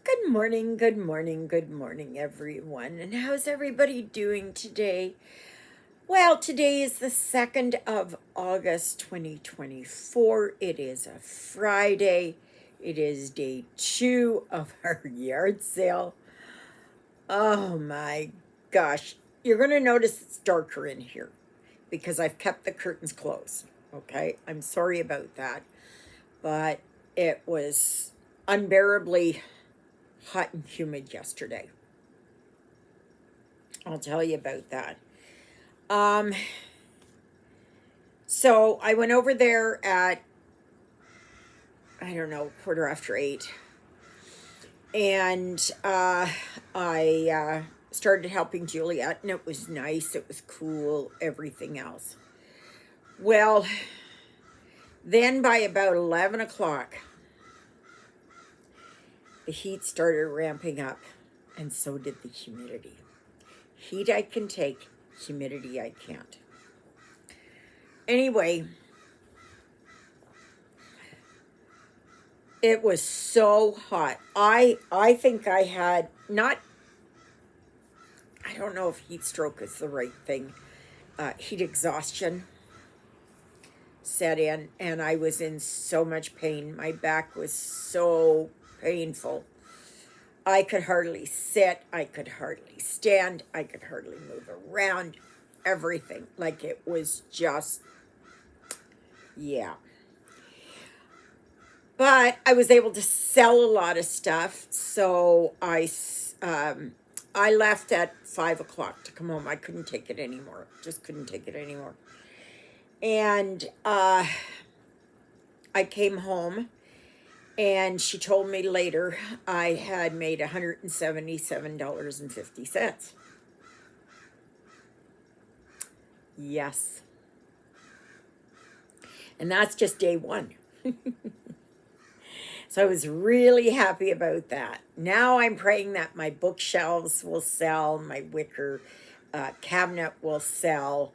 Good morning, good morning, good morning, everyone. And how's everybody doing today? Well, today is the 2nd of August, 2024. It is a Friday. It is day 2 of our yard sale. Oh my gosh. You're going to notice it's darker in here because I've kept the curtains closed. Okay, I'm sorry about that. But it was unbearably hot and humid yesterday. I'll tell you about that. Um, so I went over there at, I don't know, 8:15. And I started helping Juliet, and it was nice. It was cool, everything else. Well, then by about 11 o'clock, the heat started ramping up, and so did the humidity. Heat I can take, humidity I can't. Anyway, it was so hot. I think I had not, I don't know if heat stroke is the right thing. Heat exhaustion set in, and I was in so much pain. My back was so painful. I could hardly sit. I could hardly stand. I could hardly move around. Everything. Like it was just, yeah. But I was able to sell a lot of stuff, so I left at 5 o'clock to come home. I couldn't take it anymore. Just couldn't take it anymore. And I came home, and she told me later I had made $177.50. Yes. And that's just day one. So I was really happy about that. Now I'm praying that my bookshelves will sell, my wicker cabinet will sell,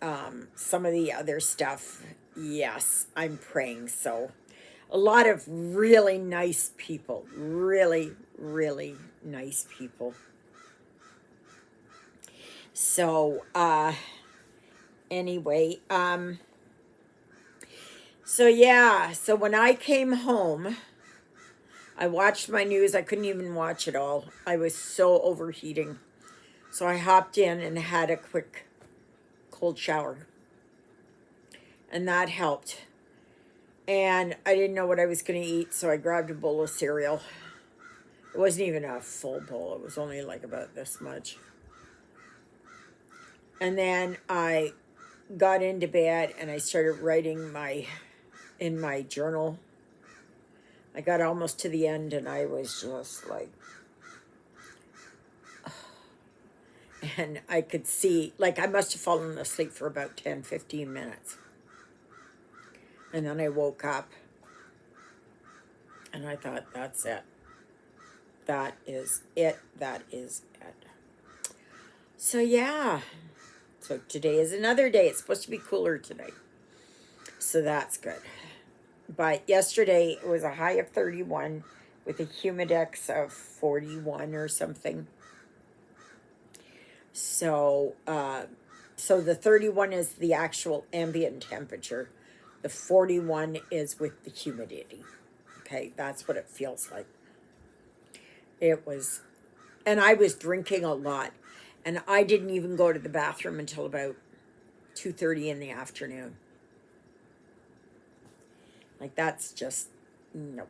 some of the other stuff. Yes, I'm praying so. A lot of really nice people. Really, really nice people. So, anyway, so yeah, so when I came home, I watched my news. I couldn't even watch it all. I was so overheating. So I hopped in and had a quick cold shower. And that helped. And I didn't know what I was going to eat, so I grabbed a bowl of cereal. It wasn't even a full bowl. It was only like about this much. And then I got into bed and I started writing in my journal. I got almost to the end and I was just like, and I could see, like I must have fallen asleep for about 10, 15 minutes. And then I woke up and I thought, that's it. That is it. That is it. So yeah. So today is another day. It's supposed to be cooler today. So that's good. But yesterday it was a high of 31 with a humidex of 41 or something. So so the 31 is the actual ambient temperature. The 41 is with the humidity. Okay, that's what it feels like. It was, and I was drinking a lot. And I didn't even go to the bathroom until about 2:30 in the afternoon. Like that's just, nope.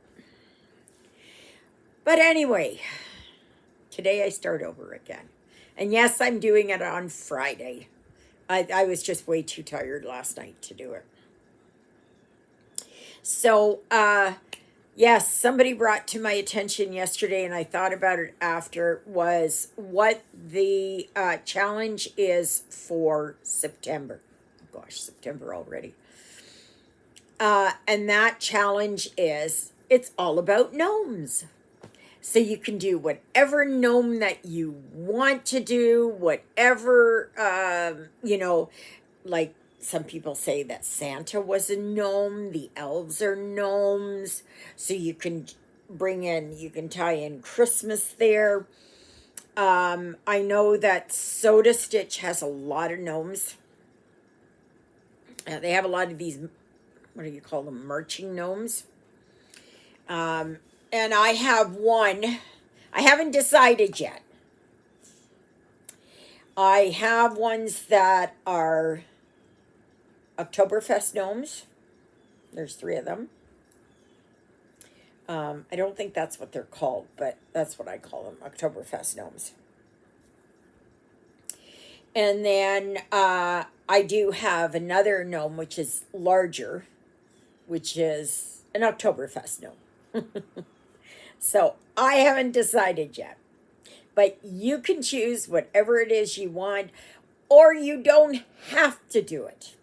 But anyway, today I start over again. And yes, I'm doing it on Friday. I was just way too tired last night to do it. So, yes, somebody brought to my attention yesterday, and I thought about it after, was what the challenge is for September. Gosh, September already. And that challenge is, it's all about gnomes. So you can do whatever gnome that you want to do, whatever, like some people say that Santa was a gnome, the elves are gnomes. So you can bring in, you can tie in Christmas there. I know that Soda Stitch has a lot of gnomes. They have a lot of these, what do you call them, marching gnomes. Um, and I have one. I haven't decided yet. I have ones that are Oktoberfest gnomes. There's 3 of them. I don't think that's what they're called, but that's what I call them, Oktoberfest gnomes. And then I do have another gnome, which is larger, which is an Oktoberfest gnome. So I haven't decided yet. But you can choose whatever it is you want, or you don't have to do it.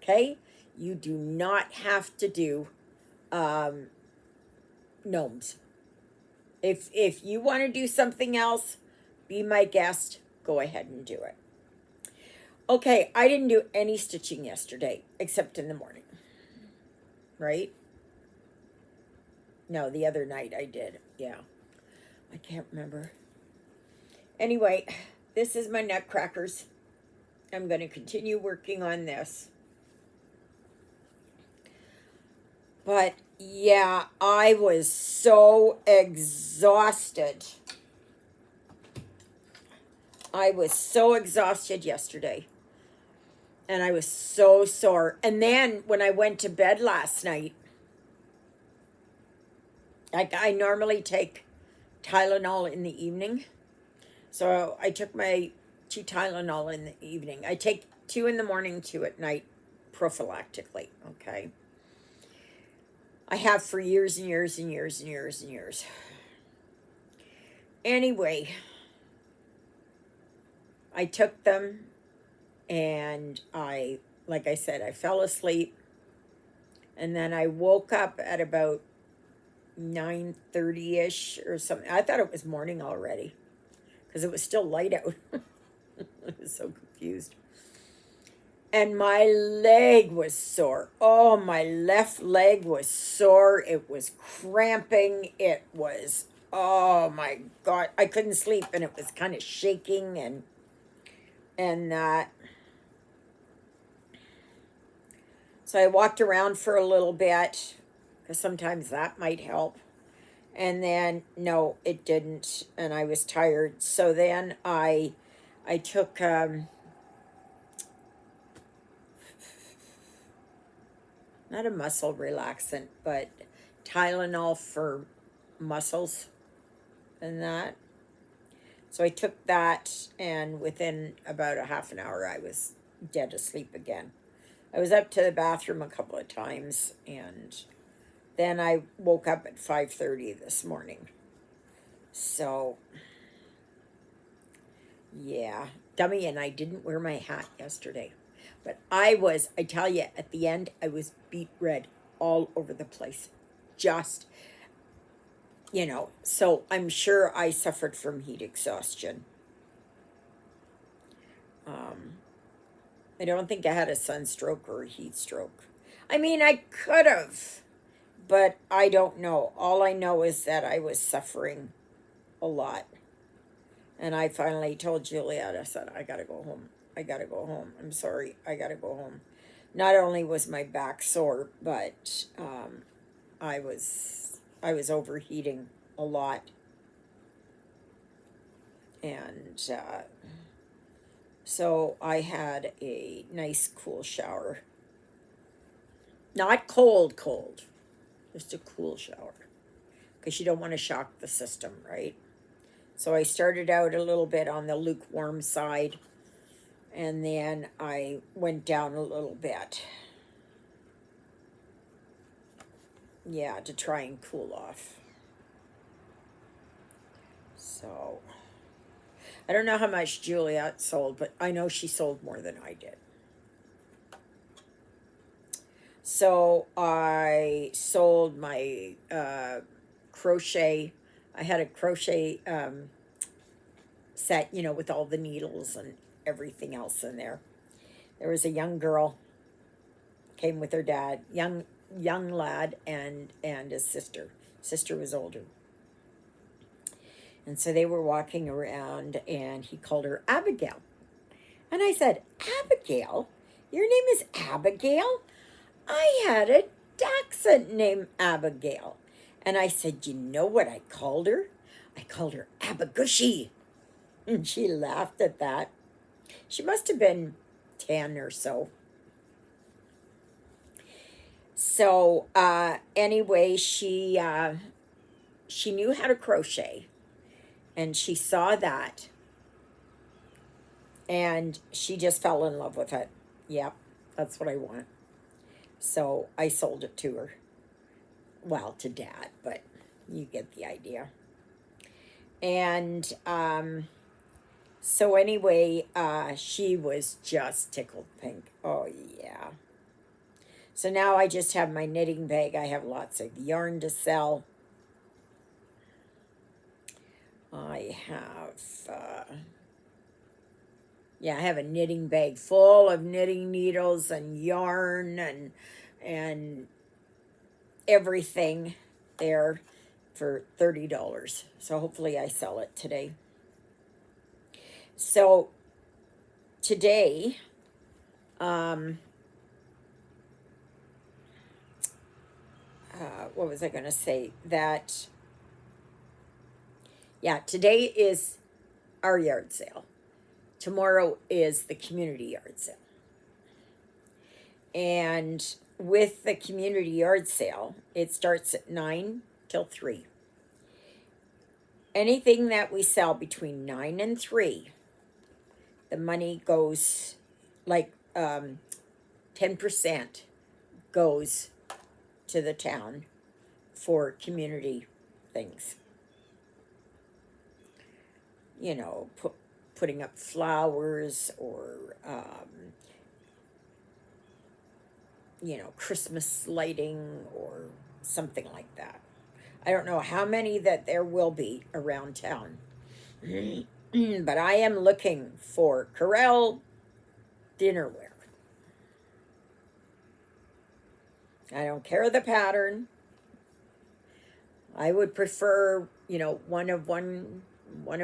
Okay? You do not have to do gnomes. If you want to do something else, be my guest. Go ahead and do it. Okay, I didn't do any stitching yesterday, except in the morning. Right? No, the other night I did. Yeah. I can't remember. Anyway, this is my nutcrackers. I'm going to continue working on this. But yeah, I was so exhausted. I was so exhausted yesterday. And I was so sore. And then when I went to bed last night, I normally take Tylenol in the evening. So I took my 2 Tylenol in the evening. I take 2 in the morning, 2 at night, prophylactically, okay? I have for years and years and years and years and years. Anyway, I took them and like I said, I fell asleep. And then I woke up at about 9:30-ish or something. I thought it was morning already because it was still light out. I was so confused. And my leg was sore. Oh, my left leg was sore. It was cramping. It was, oh my God. I couldn't sleep and it was kind of shaking and that. So I walked around for a little bit because sometimes that might help. And then, no, it didn't. And I was tired. So then I took... not a muscle relaxant, but Tylenol for muscles and that. So I took that, and within about a half an hour, I was dead asleep again. I was up to the bathroom a couple of times, and then I woke up at 5:30 this morning. So, yeah. Dummy and I didn't wear my hat yesterday. But I tell you, at the end, I was beet red all over the place. Just, so I'm sure I suffered from heat exhaustion. I don't think I had a sunstroke or a heat stroke. I mean, I could have, but I don't know. All I know is that I was suffering a lot. And I finally told Juliet, I said, I gotta go home. I gotta go home. I'm sorry. I gotta go home. Not only was my back sore, but I was overheating a lot. And so I had a nice cool shower. Not cold, just a cool shower. Because you don't want to shock the system, right? So I started out a little bit on the lukewarm side. And then I went down a little bit. Yeah, to try and cool off. So, I don't know how much Juliet sold, but I know she sold more than I did. So, I sold my crochet. I had a crochet set, with all the needles and everything else in there. There was a young girl, came with her dad, young lad and his sister. Sister was older. And so they were walking around, and he called her Abigail. And I said, Abigail? Your name is Abigail? I had a dachshund named Abigail. And I said, you know what I called her? I called her Abigushy. And she laughed at that. She must have been 10 or so. So anyway, she knew how to crochet, and she saw that, and she just fell in love with it. Yep, that's what I want. So I sold it to her. Well, to Dad, but you get the idea. And so anyway, she was just tickled pink. Oh, yeah. So now I just have my knitting bag. I have lots of yarn to sell. I have a knitting bag full of knitting needles and yarn and everything there for $30. So hopefully I sell it today. So today, what was I going to say? Today is our yard sale. Tomorrow is the community yard sale. And with the community yard sale, it starts at 9 till 3. Anything that we sell between 9 and 3, the money goes, like 10% goes to the town for community things. You know, putting up flowers, or Christmas lighting or something like that. I don't know how many that there will be around town. But I am looking for Corel dinnerware. I don't care the pattern. I would prefer, one of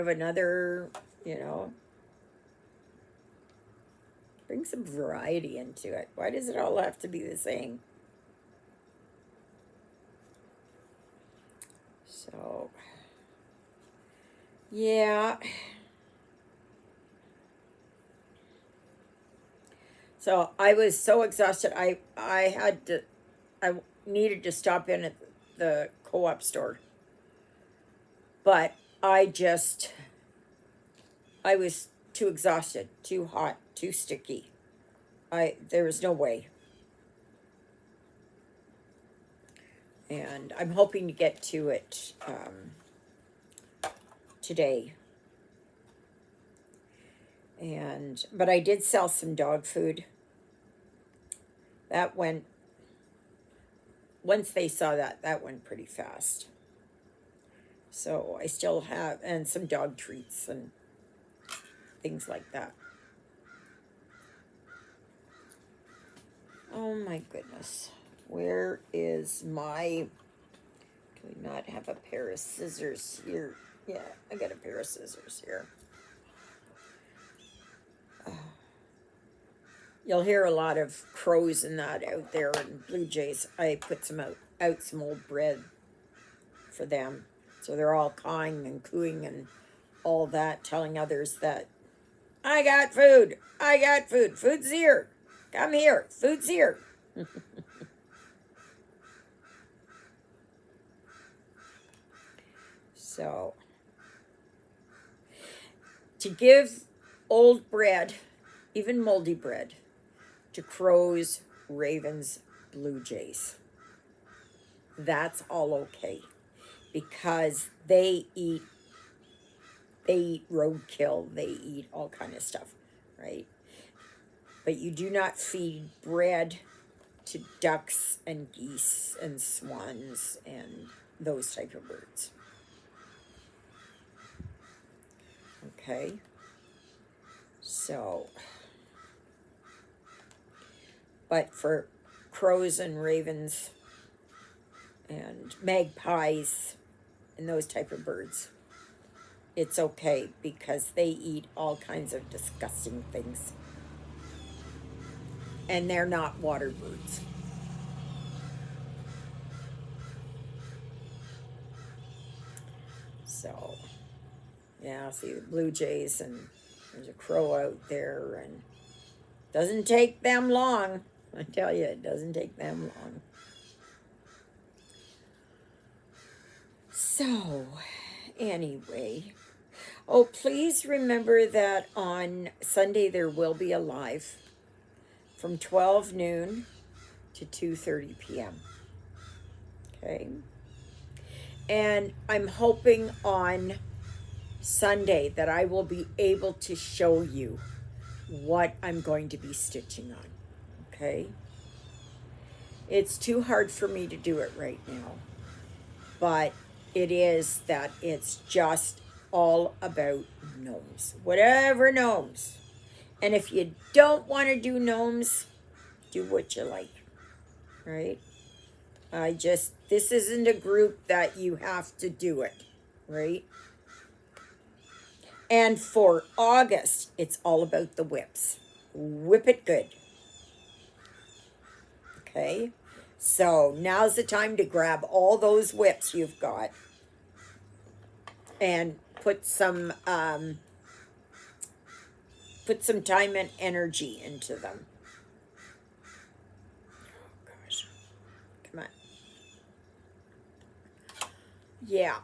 another, Bring some variety into it. Why does it all have to be the same? So, yeah. So I was so exhausted. I needed to stop in at the co-op store. But I was too exhausted, too hot, too sticky. There was no way. And I'm hoping to get to it today. But I did sell some dog food. That went, once they saw that went pretty fast. So I still have, and some dog treats and things like that. Oh my goodness. Where is my, do we not have a pair of scissors here? Yeah, I got a pair of scissors here. You'll hear a lot of crows and that out there, and blue jays. I put some out some old bread for them. So they're all cawing and cooing and all that, telling others that I got food. I got food. Food's here. Come here. Food's here. So, to give old bread, even moldy bread, to crows, ravens, blue jays, that's all okay, because they eat roadkill, they eat all kind of stuff, right? But you do not feed bread to ducks and geese and swans and those type of birds. Okay, so, but for crows and ravens, and magpies and those type of birds. It's okay because they eat all kinds of disgusting things. And they're not water birds. So, yeah, see the blue jays, and there's a crow out there, and doesn't take them long. I tell you, it doesn't take them long. So, anyway, oh, please remember that on Sunday there will be a live from 12 noon to 2:30 p.m. Okay? And I'm hoping on Sunday that I will be able to show you what I'm going to be stitching on. Okay? It's too hard for me to do it right now. But it is that it's just all about gnomes. Whatever gnomes. And if you don't want to do gnomes, do what you like. Right? This isn't a group that you have to do it. Right? And for August, it's all about the whips. Whip it good. Okay? So now's the time to grab all those whips you've got and put some time and energy into them. Oh gosh. Come on. Yeah.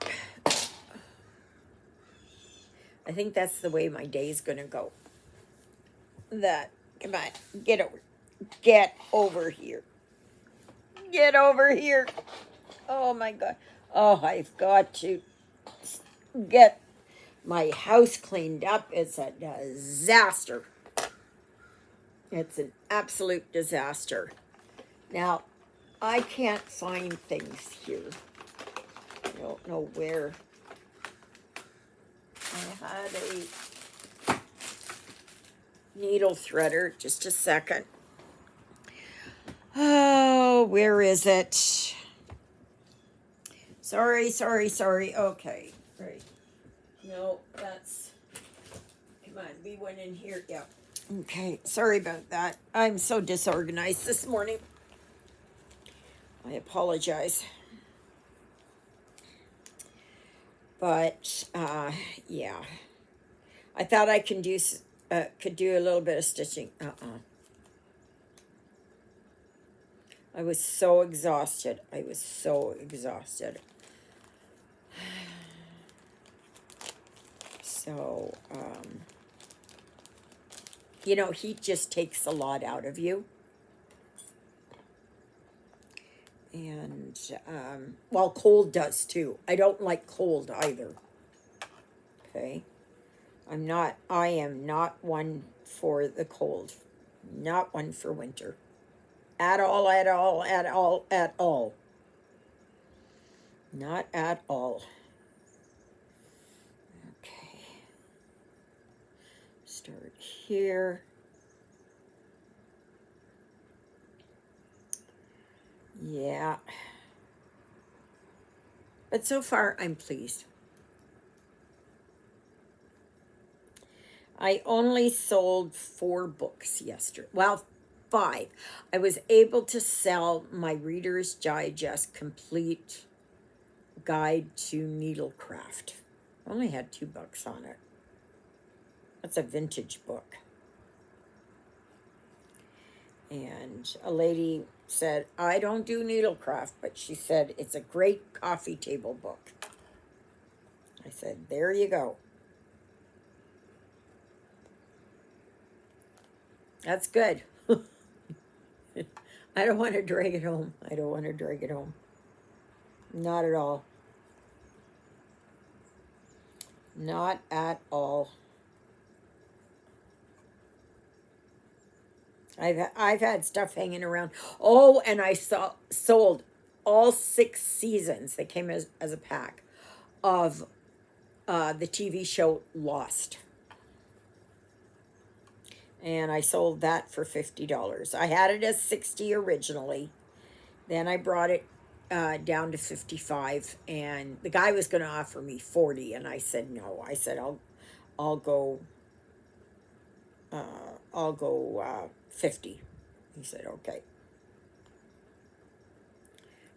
I think that's the way my day's gonna go. Come on, get over here. Get over here. Oh my God. Oh, I've got to get my house cleaned up. It's a disaster. It's an absolute disaster. Now, I can't find things here. I don't know where. I had a needle threader. Just a second. Oh, where is it? Sorry. Okay, right. No, that's... Come on, we went in here. Yeah. Okay, sorry about that. I'm so disorganized this morning. I apologize. But, yeah. I thought I could do a little bit of stitching. I was so exhausted. So, heat just takes a lot out of you. And, well, cold does too. I don't like cold either. Okay. I am not one for the cold. Not one for winter. At all. Not at all. Okay. Start here. Yeah. But so far, I'm pleased. I only sold 4 books yesterday. Well, 5. I was able to sell my Reader's Digest Complete Guide to Needlecraft. I only had 2 bucks on it. That's a vintage book. And a lady said, I don't do needlecraft, but she said, it's a great coffee table book. I said, there you go. That's good. I don't want to drag it home. Not at all. Not at all. I've had stuff hanging around. Oh, and I sold all 6 seasons. They came as a pack of the TV show Lost. And I sold that for $50. I had it as $60 originally. Then I brought it down to 55, and the guy was going to offer me 40, and I said no. I said I'll go I'll go 50. He said okay.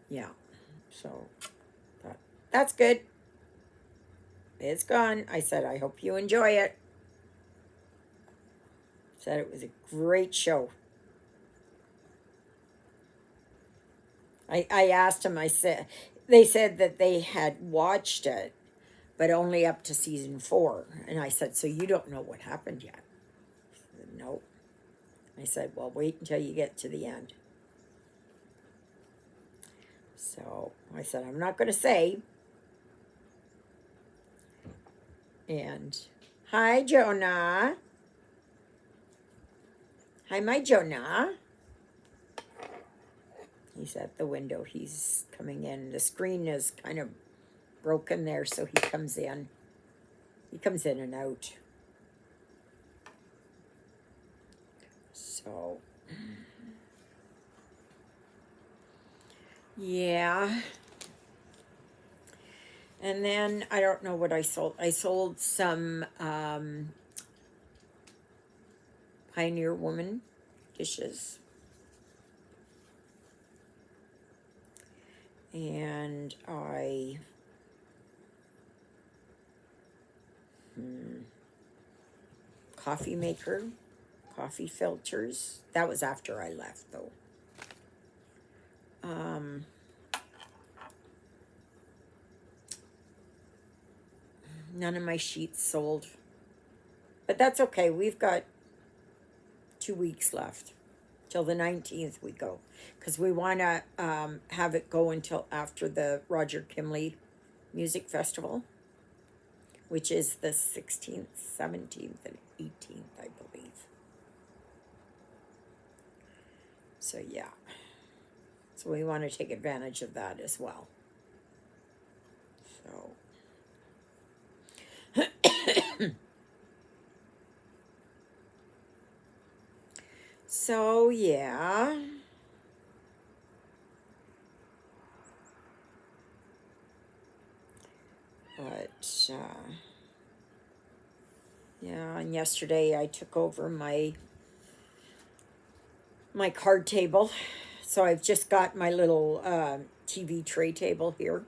Yeah. So that's good. It's gone. I said I hope you enjoy it. Said it was a great show. I asked him, I said, they said that they had watched it, but only up to season 4. And I said, so you don't know what happened yet? He said, no. I said, well, wait until you get to the end. So I said, I'm not going to say. And hi, Jonah. Hi, my Jonah. He's at the window. He's coming in. The screen is kind of broken there, so he comes in. He comes in and out. So, yeah. And then I don't know what I sold. I sold some Pioneer Woman dishes. And I coffee maker, coffee filters. That was after I left, though. None of my sheets sold. But that's okay. We've got 2 weeks left. Till the 19th we go. Because we want to have it go until after the Roger Kimley Music Festival, which is the 16th, 17th, and 18th, I believe. So, yeah. So we want to take advantage of that as well. So... So, yeah. But, yeah, and yesterday I took over my card table. So I've just got my little TV tray table here.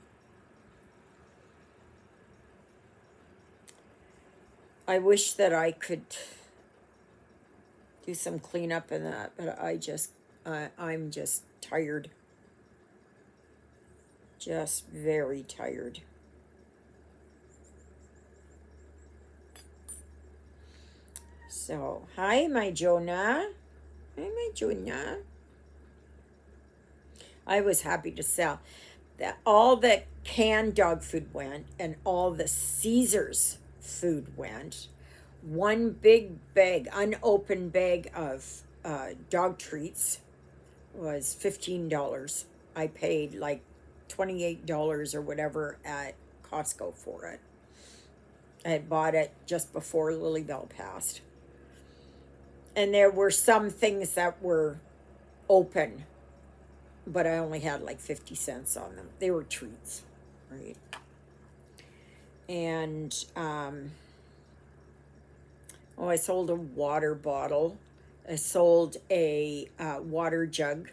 I wish that I could do some cleanup in that, but I'm just tired. Just very tired. So, hi, my Jonah. Hi, my Jonah. I was happy to sell that. All the canned dog food went, and all the Caesar's food went. One big bag, unopened bag of dog treats was $15. I paid like $28 or whatever at Costco for it. I had bought it just before Lilybell passed. And there were some things that were open, but I only had like 50 cents on them. They were treats, right? And, I sold a water bottle. I sold a water jug.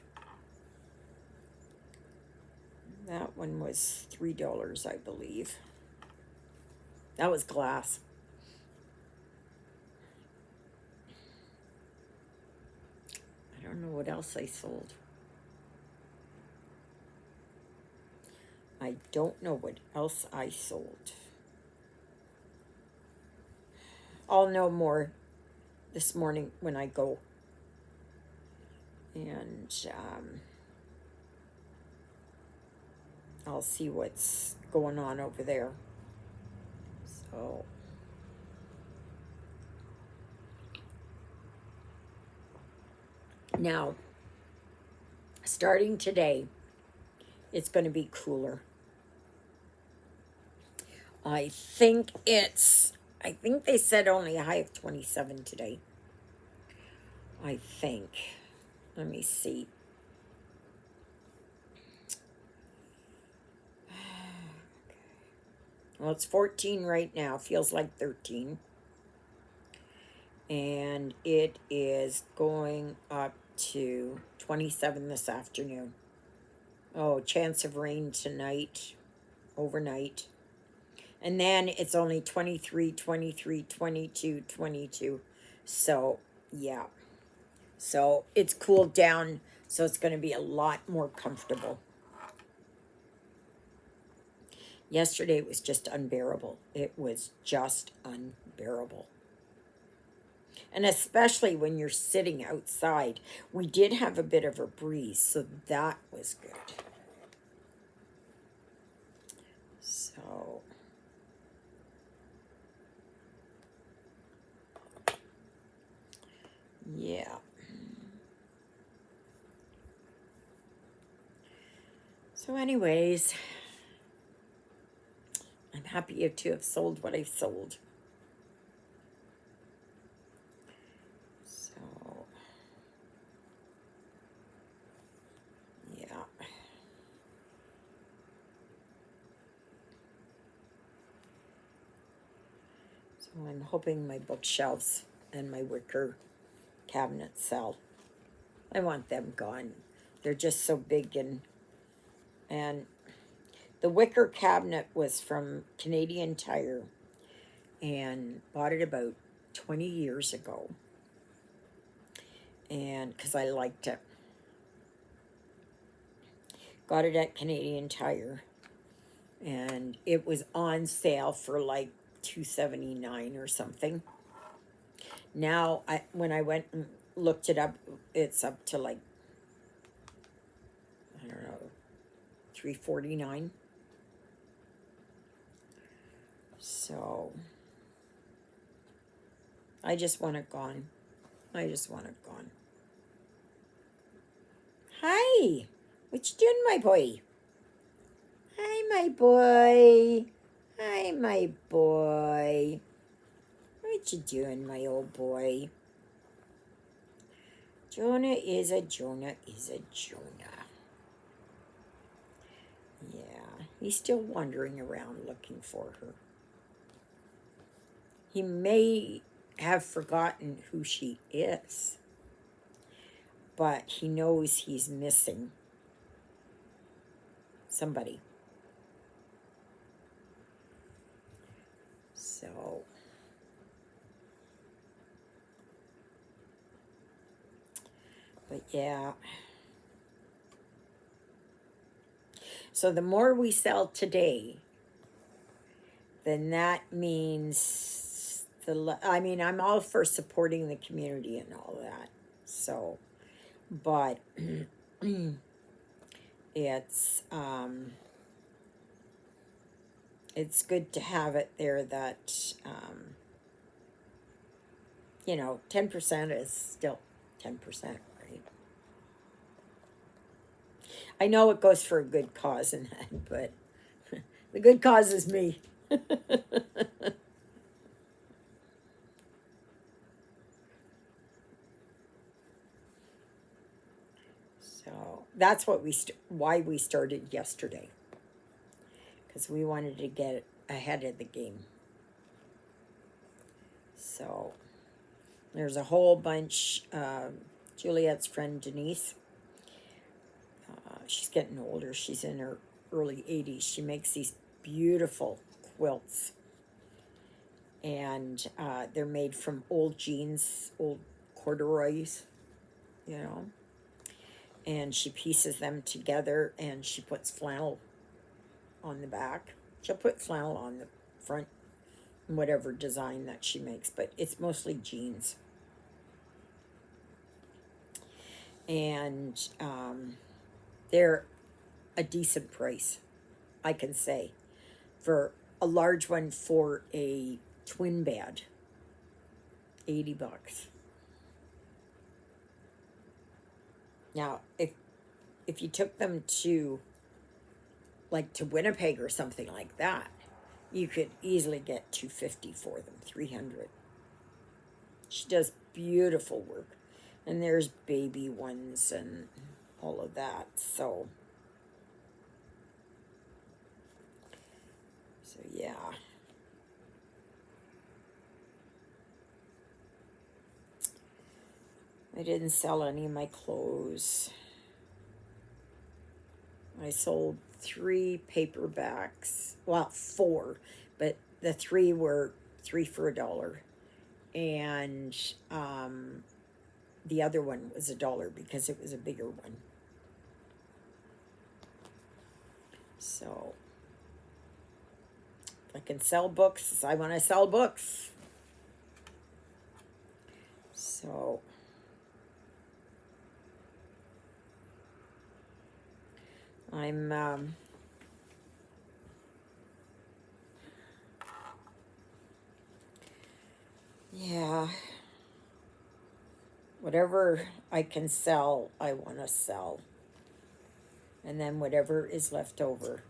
That one was $3, I believe. That was glass. I don't know what else I sold. I don't know what else I sold. I'll know more this morning when I go. And I'll see what's going on over there. So... Now, starting today, it's going to be cooler. I think they said only a high of 27 today. I think. Let me see. Well, it's 14 right now. Feels like 13. And it is going up to 27 this afternoon. Oh, chance of rain tonight, overnight. And then it's only 23, 23, 22, 22. So, yeah. So it's cooled down. So it's going to be a lot more comfortable. Yesterday it was just unbearable. It was just unbearable. And especially when you're sitting outside. We did have a bit of a breeze, so that was good. So, yeah. So anyways, I'm happy to have sold what I've sold. So, yeah. So I'm hoping my bookshelves and my wicker cabinets sell. I want them gone. They're just so big, and the wicker cabinet was from Canadian Tire and bought it about 20 years ago. And because I liked it, got it at Canadian Tire, and it was on sale for like $2.79 or something. Now, when I went and looked it up, it's up to like, I don't know, $3.49. So I just want it gone. I just want it gone. Hi, what you doing, my boy? Hi, my boy. Hi, my boy. What you doing, my old boy? Jonah is a Jonah is a Jonah. Yeah, he's still wandering around looking for her. He may have forgotten who she is, but he knows he's missing somebody. So, but yeah. So the more we sell today, then that means I mean, I'm all for supporting the community and all that. So, but it's good to have it there that 10% is still 10%, right? I know it goes for a good cause and that, but the good cause is me. So that's why we started yesterday, because we wanted to get ahead of the game. So there's a whole bunch. Juliet's friend Denise, she's getting older. She's in her early 80s. She makes these beautiful quilts, and they're made from old jeans, old corduroys, you know. And she pieces them together, and she puts flannel on the back. She'll put flannel on the front, whatever design that she makes, but it's mostly jeans. And they're a decent price, I can say, for a large one for a twin bed, $80. Now, if you took them to Winnipeg or something like that, you could easily get $250 for them, $300. She does beautiful work, and there's baby ones and all of that. So yeah. Yeah. I didn't sell any of my clothes. I sold 3 paperbacks. Well, 4, but the 3 were 3 for $1. And the other one was $1 because it was a bigger one. So if I can sell books, I want to sell books. So I'm yeah, whatever I can sell, I want to sell. And then whatever is left over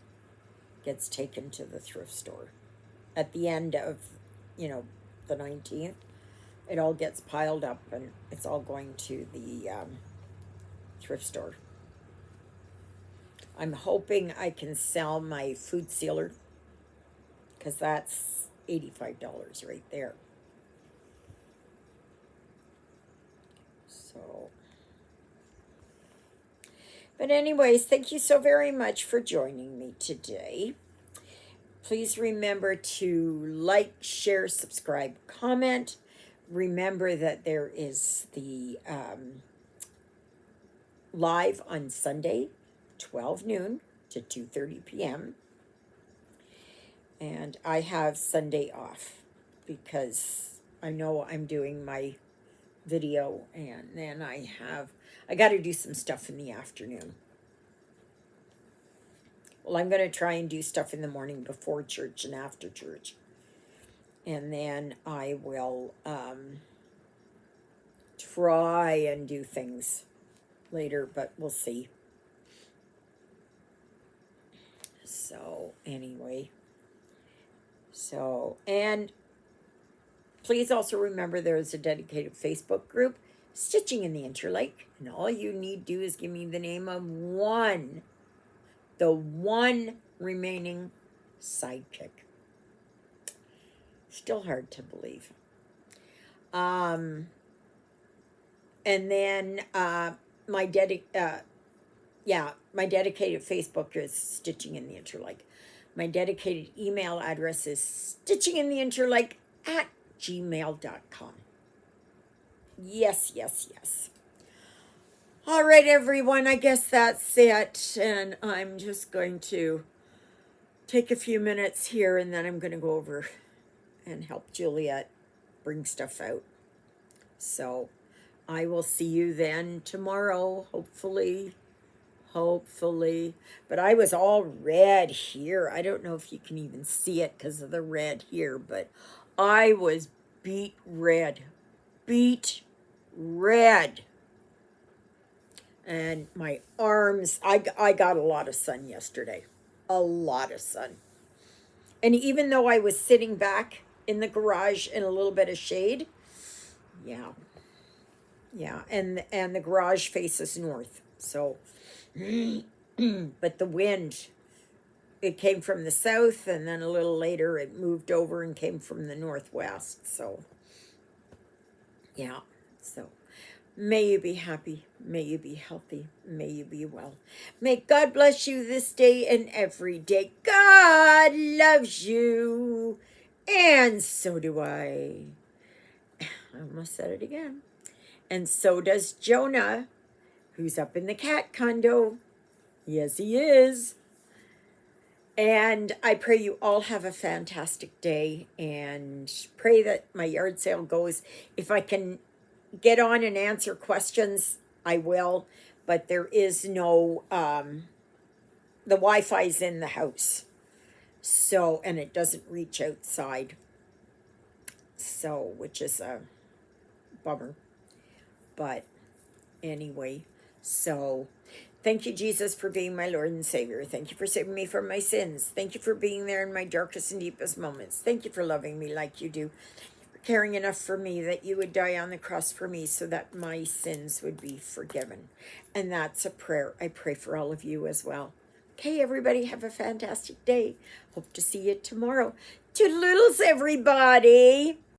gets taken to the thrift store. At the end of, the 19th, it all gets piled up and it's all going to the thrift store. I'm hoping I can sell my food sealer because that's $85 right there. So, but anyways, thank you so very much for joining me today. Please remember to like, share, subscribe, comment. Remember that there is the live on Sunday, 12 noon to 2:30 p.m. And I have Sunday off because I know I'm doing my video and then I got to do some stuff in the afternoon. Well, I'm going to try and do stuff in the morning before church and after church. And then I will try and do things later, but we'll see. So, anyway. So, and please also remember there is a dedicated Facebook group, Stitching in the Interlake. And all you need to do is give me the name of the one remaining sidekick. Still hard to believe. And then my dedicated Facebook is Stitching in the Interlake. My dedicated email address is stitchingintheinterlake@gmail.com. Yes. All right, everyone, I guess that's it. And I'm just going to take a few minutes here and then I'm going to go over and help Juliet bring stuff out. So I will see you then tomorrow, hopefully. But I was all red here. I don't know if you can even see it because of the red here, but I was beet red. And my arms, I got a lot of sun yesterday. A lot of sun. And even though I was sitting back in the garage in a little bit of shade, yeah, and the garage faces north. So, but the wind, it came from the south, and then a little later it moved over and came from the northwest. So, yeah, so may you be happy, may you be healthy, may you be well. May God bless you this day and every day. God loves you, and so do I. I almost said it again. And so does Jonah, who's up in the cat condo. Yes, he is. And I pray you all have a fantastic day and pray that my yard sale goes. If I can get on and answer questions, I will. But there is no, the Wi-Fi's in the house. So, and it doesn't reach outside. So, which is a bummer. But anyway, so thank you, Jesus, for being my Lord and Savior. Thank you for saving me from my sins. Thank you for being there in my darkest and deepest moments. Thank you for loving me like you do, for caring enough for me that you would die on the cross for me so that my sins would be forgiven. And that's a prayer I pray for all of you as well. Okay, everybody, have a fantastic day. Hope to see you tomorrow. Toodaloodles, everybody.